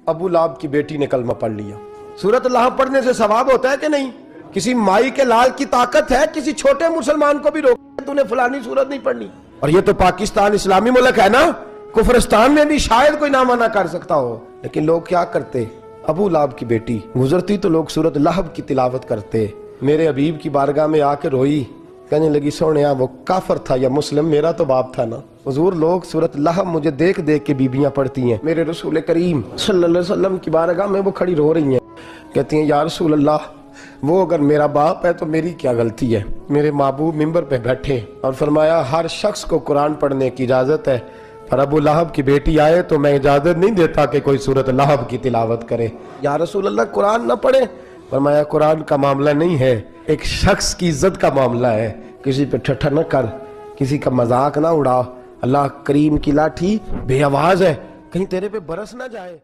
ابو لہب کی بیٹی نے کلمہ پڑھ لیا. سورۃ لہب پڑھنے سے ثواب ہوتا ہے کہ نہیں؟ کسی مائی کے لال کی طاقت ہے کسی چھوٹے مسلمان کو بھی روک تو نے فلانی سورت نہیں پڑھنی. اور یہ تو پاکستان اسلامی ملک ہے نا، کفرستان میں بھی شاید کوئی نہ منع کر سکتا ہو، لیکن لوگ کیا کرتے؟ ابو لہب کی بیٹی گزرتی تو لوگ سورۃ لہب کی تلاوت کرتے. میرے حبیب کی بارگاہ میں آ کے روئی، کہنے لگی سونیا وہ کافر تھا یا مسلم، میرا تو باپ تھا نا. حضور لوگ سورۃ لہب مجھے دیکھ دیکھ کے بیبیاں پڑھتی ہیں، میرے رسول کریم صلی اللہ علیہ وسلم کی بارگاہ میں وہ کھڑی رو رہی ہیں، کہتی ہیں یا رسول اللہ وہ اگر میرا باپ ہے تو میری کیا غلطی ہے؟ میرے محبوب ممبر پہ بیٹھے اور فرمایا ہر شخص کو قرآن پڑھنے کی اجازت ہے، پر ابو لہب کی بیٹی آئے تو میں اجازت نہیں دیتا کہ کوئی سورۃ لہب کی تلاوت کرے. یا رسول اللہ قرآن نہ پڑھے؟ فرمایا قرآن کا معاملہ نہیں ہے، ایک شخص کی عزت کا معاملہ ہے، کسی پہ ٹھٹھا نہ کر، کسی کا مذاق نہ اڑا. اللہ کریم کی لاٹھی بے آواز ہے، کہیں تیرے پہ برس نہ جائے.